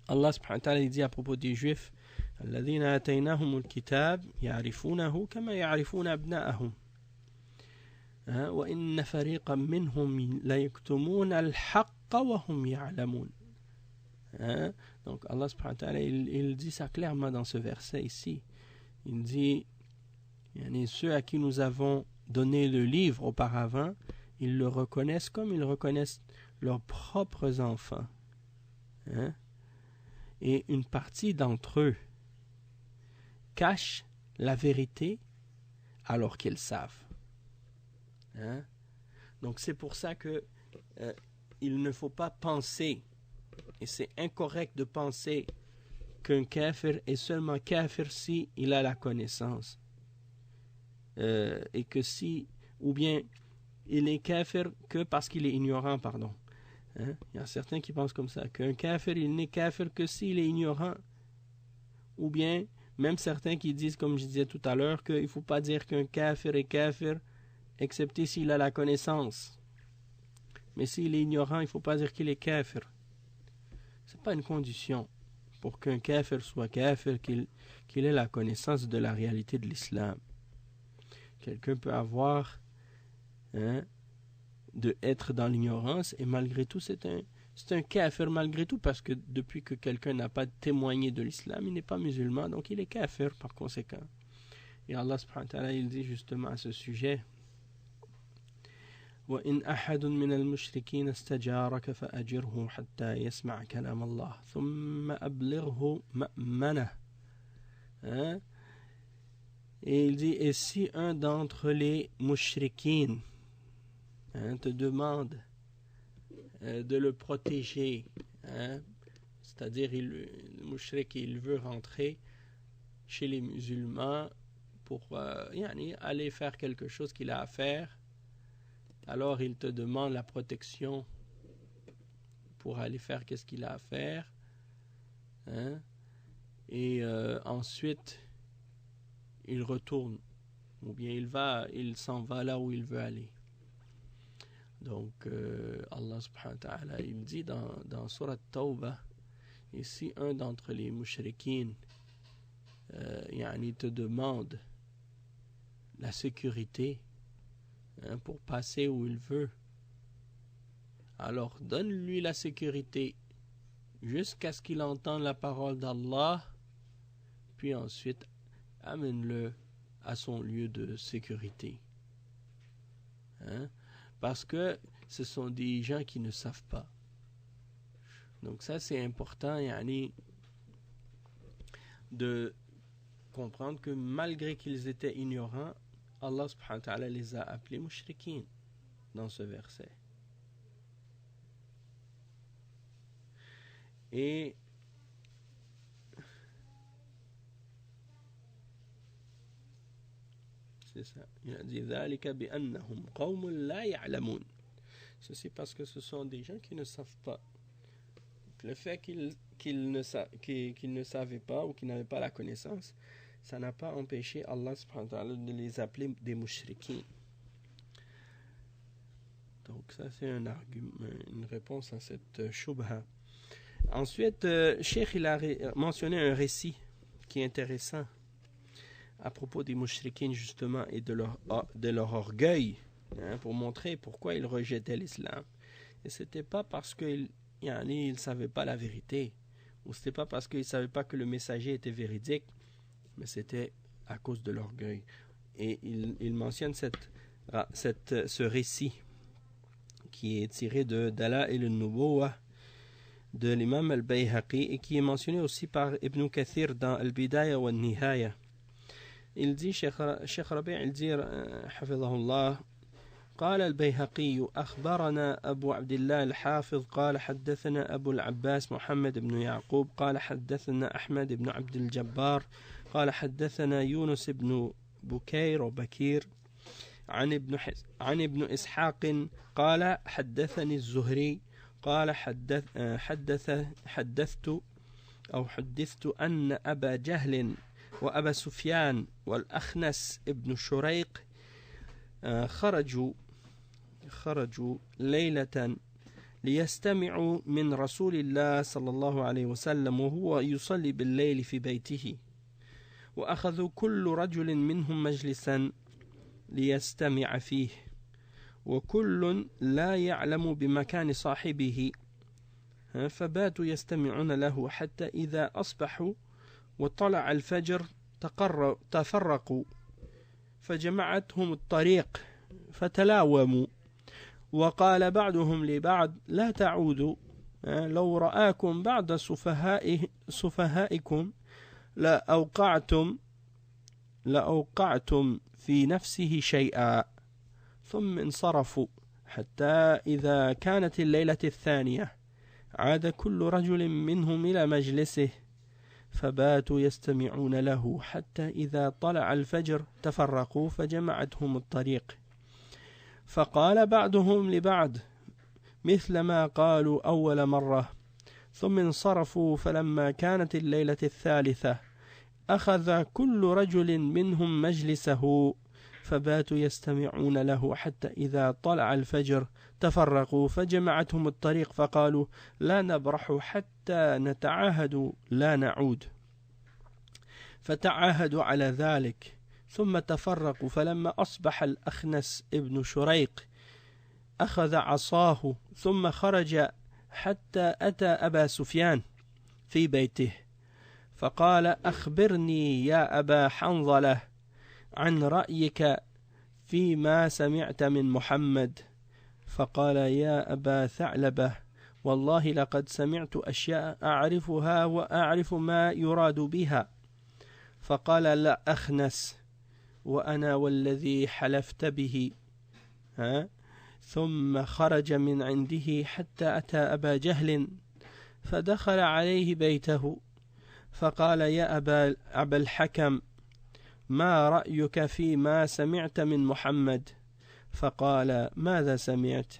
Allah subhanahu wa ta'ala, il dit à propos des Juifs, الذين آتيناهم الكتاب يعرفونه كما يعرفون أبناءهم وإن فريقا منهم ليكتمون الحق وهم يعلمون. Donc Allah subhanahu wa ta'ala, il dit ça clairement dans ce verset ici. Il dit, ceux à qui nous avons donné le livre auparavant, ils le reconnaissent comme ils reconnaissent leurs propres enfants. Et une partie d'entre eux cachent la vérité alors qu'ils savent. Donc c'est pour ça que il ne faut pas penser, et c'est incorrect de penser qu'un kafir est seulement kafir si il a la connaissance. Et que si, ou bien il est kafir que parce qu'il est ignorant, pardon. Il y a certains qui pensent comme ça, qu'un kafir, il n'est kafir que s'il est ignorant. Ou bien, même certains qui disent, comme je disais tout à l'heure, qu'il ne faut pas dire qu'un kafir est kafir, excepté s'il a la connaissance. Mais s'il est ignorant, il ne faut pas dire qu'il est kafir. Ce n'est pas une condition pour qu'un kafir soit kafir, qu'il ait la connaissance de la réalité de l'islam. Quelqu'un peut avoir de être dans l'ignorance et malgré tout c'est un kafir malgré tout, parce que depuis que quelqu'un n'a pas témoigné de l'islam, il n'est pas musulman, donc il est kafir par conséquent. Et Allah subhanahu wa ta'ala, il dit justement à ce sujet, وَإِنْ أَحَدٌ مِّنَ الْمُشْرِكِينَ اسْتَجَارَكَ فَأَجِرْهُ حَتَّى يَسْمَعَ كَلَامَ اللَّهِ ثُمَّ أَبْلِغْهُ مَأْمَنَهُ. Et il dit, et si un d'entre les mushrikines te demande de le protéger, c'est-à-dire le mushrik, il veut rentrer chez les musulmans pour aller faire quelque chose qu'il a à faire, alors il te demande la protection pour aller faire qu'est-ce qu'il a à faire, et ensuite il retourne, ou bien il s'en va là où il veut aller. Donc Allah subhanahu wa ta'ala, il dit dans Surat Tawbah, et si un d'entre les mushrikines te demande la sécurité pour passer où il veut, alors donne-lui la sécurité jusqu'à ce qu'il entende la parole d'Allah, puis ensuite amène-le à son lieu de sécurité. Parce que ce sont des gens qui ne savent pas. Donc ça, c'est important de comprendre que malgré qu'ils étaient ignorants, Allah subhanahu wa ta'ala les a appelés mushrikines dans ce verset. Et c'est ça. Il a dit ذَلِكَ بِأَنَّهُمْ قَوْمٌ لَا يَعْلَمُونَ. Ceci parce que ce sont des gens qui ne savent pas. Le fait qu'ils ne savaient pas ou qu'ils n'avaient pas la connaissance, ça n'a pas empêché Allah subhanahu wa ta'ala de les appeler des mushrikins. Donc ça c'est un argument, une réponse à cette shubha. Ensuite, Cheikh il a mentionné un récit qui est intéressant à propos des mushrikins justement et de leur orgueil, pour montrer pourquoi ils rejetaient l'islam. Et c'était pas parce qu'ils ne savaient pas la vérité, ou c'était pas parce qu'ils ne savaient pas que le messager était véridique, mais c'était à cause de l'orgueil. Et il mentionne ce récit qui est tiré de Dala'il al-Nubuwah de l'imam al-Bayhaqi et qui est mentionné aussi par Ibn Kathir dans Al-Bidaya wa Al-Nihaya. Il dit, Cheikh Rabi' il dit, حفظه قال البيهقي أخبرنا أبو عبد الله الحافظ قال حدثنا أبو العباس محمد بن يعقوب قال حدثنا أحمد بن عبد الجبار قال حدثنا يونس بن بكير وبكير عن ابن إسحاق قال حدثني الزهري قال حدثت أن أبا جهل وأبا سفيان والأخنس ابن شريق خرجوا ليلة ليستمعوا من رسول الله صلى الله عليه وسلم وهو يصلي بالليل في بيته وأخذوا كل رجل منهم مجلسا ليستمع فيه وكل لا يعلم بمكان صاحبه فباتوا يستمعون له حتى إذا أصبحوا وطلع الفجر تفرقوا فجمعتهم الطريق فتلاوموا وقال بعضهم لبعض لا تعودوا لو رآكم بعض سفهائكم لأوقعتم في نفسه شيئا ثم انصرفوا حتى إذا كانت الليلة الثانية عاد كل رجل منهم إلى مجلسه فباتوا يستمعون له حتى إذا طلع الفجر تفرقوا فجمعتهم الطريق فقال بعضهم لبعض مثل ما قالوا أول مرة ثم انصرفوا فلما كانت الليلة الثالثة أخذ كل رجل منهم مجلسه فباتوا يستمعون له حتى إذا طلع الفجر تفرقوا فجمعتهم الطريق فقالوا لا نبرح حتى نتعاهد لا نعود فتعاهدوا على ذلك ثم تفرقوا فلما أصبح الأخنس ابن شريق أخذ عصاه ثم خرج حتى أتى أبا سفيان في بيته فقال أخبرني يا أبا حنظلة عن رأيك فيما سمعت من محمد فقال يا أبا ثعلبة والله لقد سمعت أشياء أعرفها وأعرف ما يراد بها فقال لا أخنس وأنا والذي حلفت به ثم خرج من عنده حتى أتى أبا جهل فدخل عليه بيته فقال يا أبا الحكم ما رأيك فيما سمعت من محمد فقال ماذا سمعت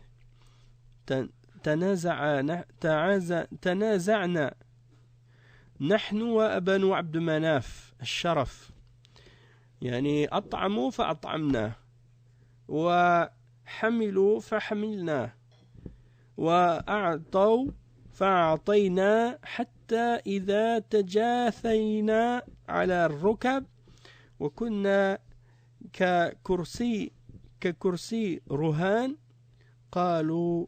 تنازعنا نحن وأبنو عبد مناف الشرف يعني أطعموا فأطعمنا وحملوا فحملنا وأعطوا فأعطينا حتى إذا تجاثينا على الركب وكنا ككرسي رهان قالوا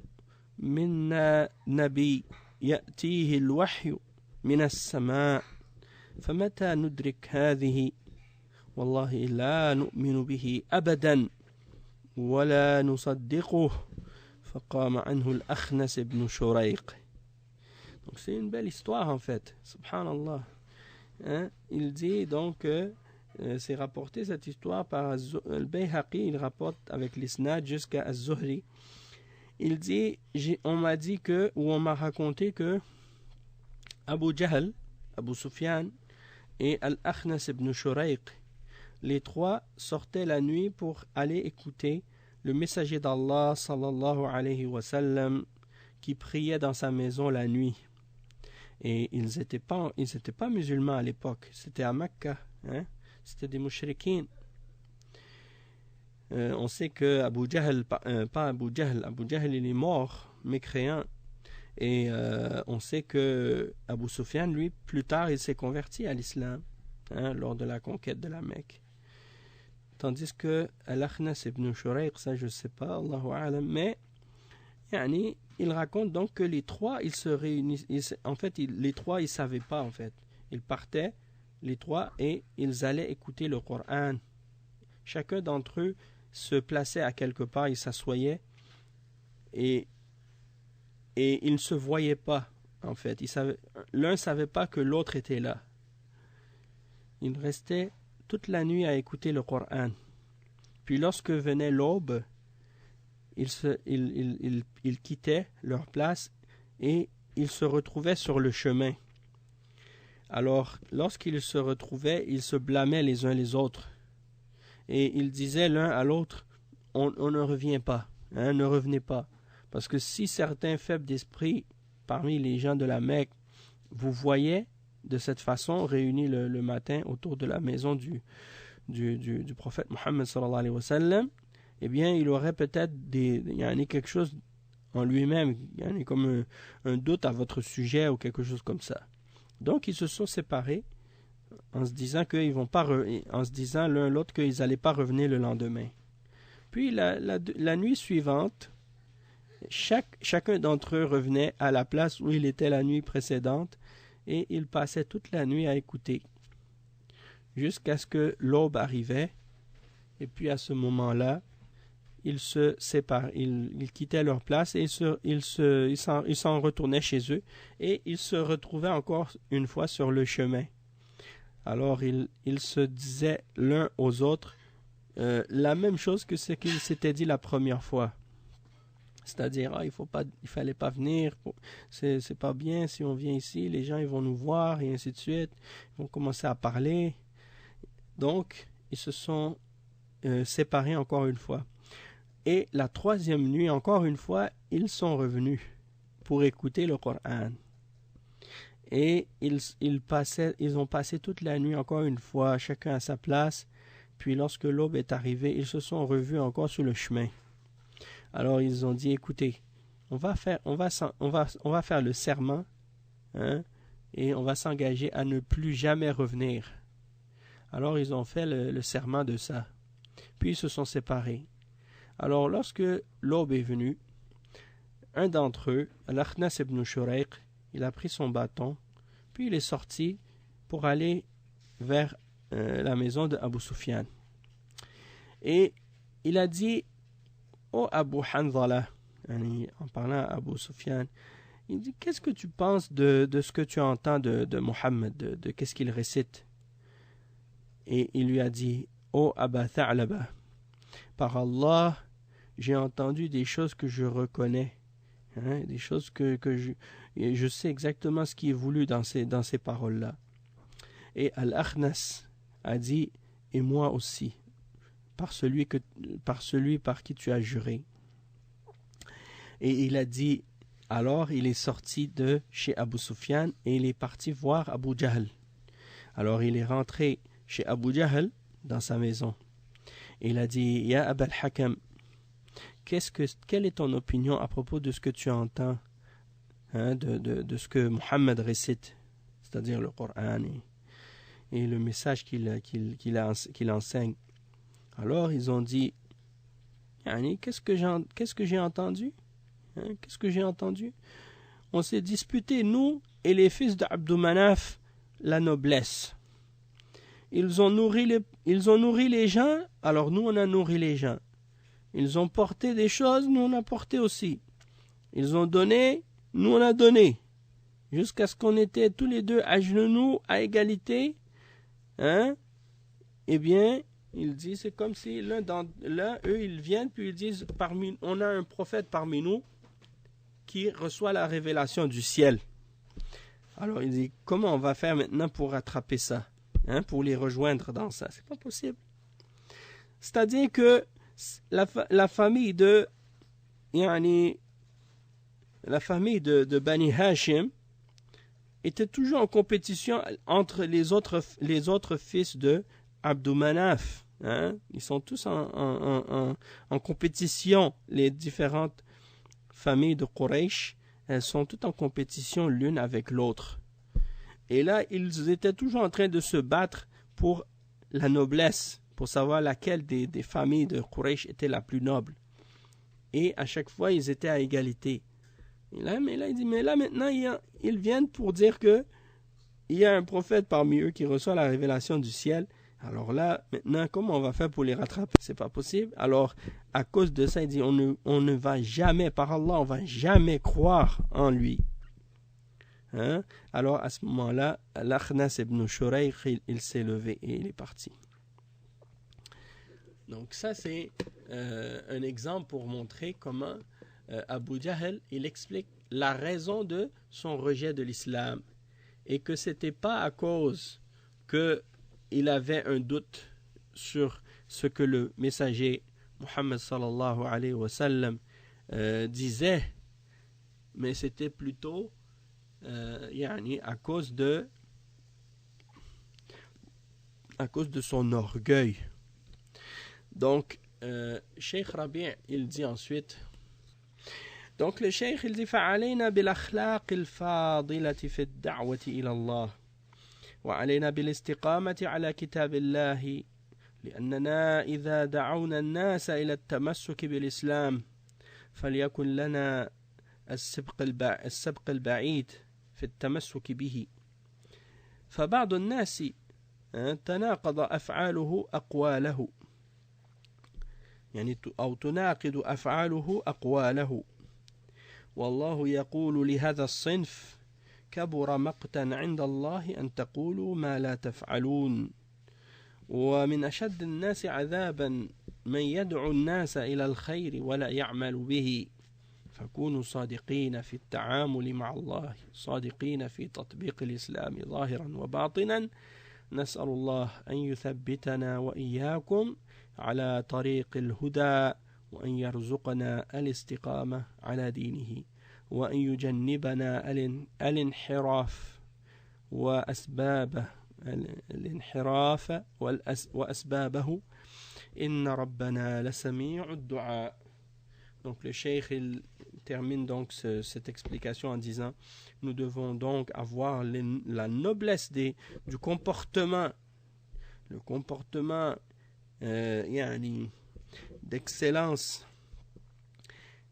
منا نبي يأتيه الوحي من السماء فمتى ندرك هذه والله لا نؤمن به أبدا ولا نصدقه فقام عنه الأخنس بن شريق. Donc c'est une belle histoire en fait, subhanallah. Il dit donc c'est rapporté cette histoire par Al-Bayhaqi, il rapporte avec l'isnad jusqu'à Az-Zuhri. Il dit, on m'a dit que, ou on m'a raconté que Abu Jahl, Abu Sufyan et Al-Akhnas ibn Shurayq, les trois sortaient la nuit pour aller écouter le messager d'Allah sallallahu alayhi wa sallam qui priait dans sa maison la nuit. Et ils n'étaient pas musulmans à l'époque, c'était à Mecca, c'était des mouchriquins. On sait que Abu Jahl, pas Abu Jahl, Abu Jahl il est mort, mécréant. Et on sait que Abu Sufyan, lui, plus tard, il s'est converti à l'islam lors de la conquête de la Mecque. Tandis que Al-Akhnas ibn Shurayq, ça je ne sais pas, Allahu a'lam, mais il raconte donc que les trois, ils se réunissent. En fait, les trois, ils ne savaient pas, en fait. Ils partaient les trois, et ils allaient écouter le Coran. Chacun d'entre eux se plaçait à quelque part, il s'assoyait, et ils ne se voyaient pas, en fait. L'un ne savait pas que l'autre était là. Ils restaient toute la nuit à écouter le Coran. Puis lorsque venait l'aube, ils quittaient leur place et ils se retrouvaient sur le chemin. Alors, lorsqu'ils se retrouvaient, ils se blâmaient les uns les autres. Et ils disaient l'un à l'autre, on ne revient pas, ne revenez pas. Parce que si certains faibles d'esprit parmi les gens de la Mecque vous voyaient de cette façon, réunis le matin autour de la maison du prophète Mohammed sallallahu alayhi wa sallam, eh bien, il aurait peut-être quelque chose en lui-même, comme un doute à votre sujet ou quelque chose comme ça. Donc, ils se sont séparés en se disant l'un l'autre qu'ils n'allaient pas revenir le lendemain. Puis, la nuit suivante, chacun d'entre eux revenait à la place où il était la nuit précédente et il passait toute la nuit à écouter jusqu'à ce que l'aube arrivait, et puis à ce moment-là, ils se séparaient, ils quittaient leur place et ils s'en retournaient chez eux, et ils se retrouvaient encore une fois sur le chemin. Alors ils se disaient l'un aux autres la même chose que ce qu'ils s'étaient dit la première fois. C'est-à-dire, il fallait pas venir, c'est pas bien si on vient ici, les gens ils vont nous voir, et ainsi de suite, ils vont commencer à parler. Donc, ils se sont séparés encore une fois. Et la troisième nuit, encore une fois, ils sont revenus pour écouter le Coran. Et ils ont passé toute la nuit encore une fois, chacun à sa place. Puis lorsque l'aube est arrivée, ils se sont revus encore sur le chemin. Alors ils ont dit, écoutez, on va faire le serment, et on va s'engager à ne plus jamais revenir. Alors ils ont fait le serment de ça. Puis ils se sont séparés. Alors lorsque l'aube est venue, un d'entre eux, Al-Akhnas ibn Shurayq, il a pris son bâton, puis il est sorti pour aller vers la maison de Abu Sufyan. Et il a dit, oh Abu Hanzala, en parlant à Abu Sufyan, il dit, qu'est-ce que tu penses de ce que tu entends de Mohammed, de qu'est-ce qu'il récite? Et il lui a dit, oh Aba Tha'laba, par Allah, j'ai entendu des choses que je reconnais, des choses que je sais exactement ce qui est voulu dans ces paroles-là. Et Al-Akhnas a dit, et moi aussi, par celui par qui tu as juré. Et il a dit, alors il est sorti de chez Abu Sufyan et il est parti voir Abu Jahl. Alors il est rentré chez Abu Jahl dans sa maison. Et il a dit, Ya Abal Hakam, quelle est ton opinion à propos de ce que tu entends, de ce que Mohammed récite, c'est-à-dire le Coran et le message qu'il enseigne. Alors ils ont dit, qu'est-ce que j'ai entendu? Qu'est-ce que j'ai entendu? On s'est disputé, nous et les fils d'Abdou Manaf, la noblesse. Ils ont nourri les gens, alors nous on a nourri les gens. Ils ont porté des choses, nous on a porté aussi. Ils ont donné, nous on a donné. Jusqu'à ce qu'on était tous les deux à genoux, à égalité. Eh bien, il dit, c'est comme si eux, ils viennent, puis ils disent, on a un prophète parmi nous qui reçoit la révélation du ciel. Alors, il dit, comment on va faire maintenant pour rattraper ça, pour les rejoindre dans ça? C'est pas possible. C'est-à-dire que la famille de Bani Hashim était toujours en compétition entre les autres fils de Abdou Manaf. Ils sont tous en compétition. Les différentes familles de Quraysh, elles sont toutes en compétition l'une avec l'autre. Et là, ils étaient toujours en train de se battre pour la noblesse, pour savoir laquelle des familles de Quraysh était la plus noble. Et à chaque fois, ils étaient à égalité. Et là, il dit, mais là maintenant, ils viennent pour dire que il y a un prophète parmi eux qui reçoit la révélation du ciel. Alors là, maintenant, comment on va faire pour les rattraper? C'est pas possible. Alors, à cause de ça, il dit, on ne va jamais, par Allah, on va jamais croire en lui. Hein? Alors, à ce moment-là, l'Akhnas ibn Shurayh, il s'est levé et il est parti. Donc ça, c'est un exemple pour montrer comment Abu Jahl, il explique la raison de son rejet de l'islam. Et que ce n'était pas à cause qu'il avait un doute sur ce que le messager Muhammad sallallahu alayhi wa sallam disait, mais c'était plutôt à cause de son orgueil. Donc, Cheikh Rabi' il dit ensuite, donc le Cheikh il dit فعلينا بالأخلاق الفاضلة في الدعوة إلى الله وعلينا بالاستقامة على كتاب الله لأننا إذا دعونا الناس إلى التمسك بالإسلام فليكن لنا السبق البعيد في التمسك به فبعض الناس تناقض أفعاله أقواله يعني أو تناقض أفعاله أقواله والله يقول لهذا الصنف كبر مقتا عند الله أن تقولوا ما لا تفعلون ومن أشد الناس عذابا من يدعو الناس إلى الخير ولا يعمل به فكونوا صادقين في التعامل مع الله صادقين في تطبيق الإسلام ظاهرا وباطنا نسأل الله أن يثبتنا وإياكم على طريق الهدى وأن يرزقنا الاستقامة على دينه وأن يجنبنا الانحراف وأسبابه وأسبابه إن ربنا لسميع الدعاء. Donc le cheikh il termine donc cette explication en disant nous devons donc avoir la noblesse du comportement, le comportement d'excellence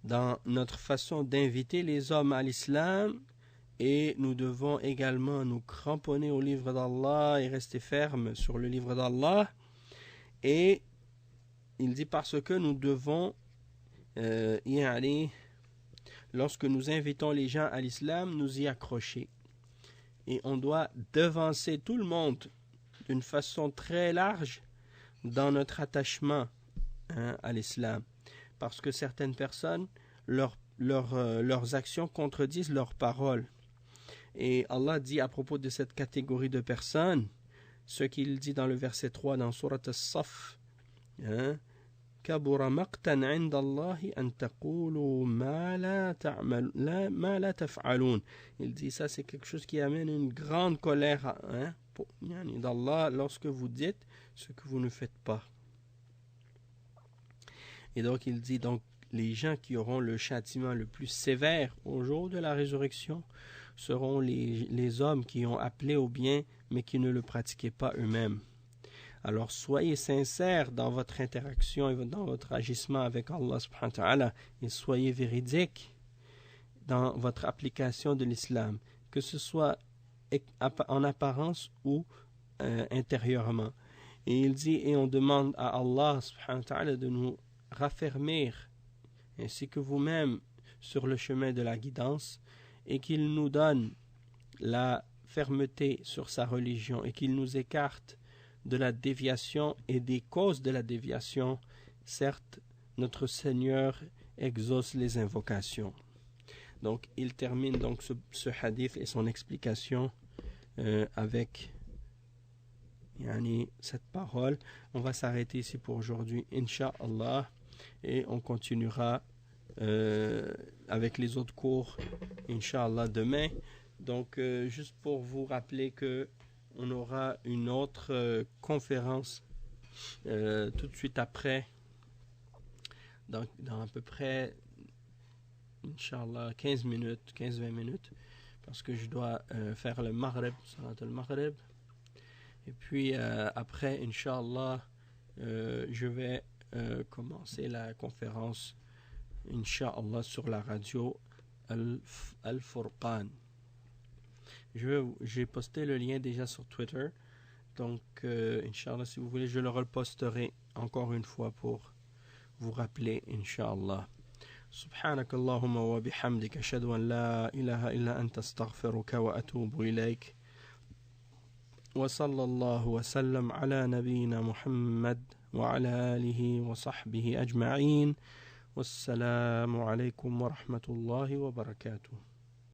dans notre façon d'inviter les hommes à l'islam, et nous devons également nous cramponner au livre d'Allah et rester fermes sur le livre d'Allah. Et il dit parce que nous devons lorsque nous invitons les gens à l'islam, nous y accrocher. Et on doit devancer tout le monde d'une façon très large dans notre attachement à l'islam. Parce que certaines personnes, leurs actions contredisent leurs paroles. Et Allah dit à propos de cette catégorie de personnes, ce qu'il dit dans le verset 3 dans Surat As-Saff, كبر مقتا عند الله أن تقولوا ما لا تفعلون. Il dit ça, c'est quelque chose qui amène une grande colère d'Allah lorsque vous dites ce que vous ne faites pas. Et donc il dit donc les gens qui auront le châtiment le plus sévère au jour de la résurrection seront les hommes qui ont appelé au bien mais qui ne le pratiquaient pas eux-mêmes. Alors soyez sincères dans votre interaction et dans votre agissement avec Allah subhanahu wa ta'ala, et soyez véridiques dans votre application de l'islam, que ce soit en apparence ou intérieurement. Et il dit, et on demande à Allah subhanahu wa ta'ala de nous raffermir ainsi que vous-même sur le chemin de la guidance, et qu'il nous donne la fermeté sur sa religion et qu'il nous écarte de la déviation et des causes de la déviation. Certes, notre Seigneur exauce les invocations. Donc, il termine donc ce hadith et son explication avec cette parole. On va s'arrêter ici pour aujourd'hui, Inch'Allah, et on continuera avec les autres cours, Inch'Allah, demain. Donc, juste pour vous rappeler que on aura une autre conférence tout de suite après, dans à peu près, Inch'Allah, 15-20 minutes, parce que je dois faire le Maghrib, Salat al-Maghrib. Et puis après, Inch'Allah, je vais commencer la conférence, Inch'Allah, sur la radio Al-Furqan. J'ai posté le lien déjà sur Twitter. Donc, Inch'Allah, si vous voulez, je le reposterai encore une fois pour vous rappeler, Inch'Allah. سبحانك اللهم وبحمدك أشهد أن لا إله إلا أنت استغفرك وأتوب إليك وصلى الله وسلم على نبينا محمد وعلى آله وصحبه أجمعين والسلام عليكم ورحمة الله وبركاته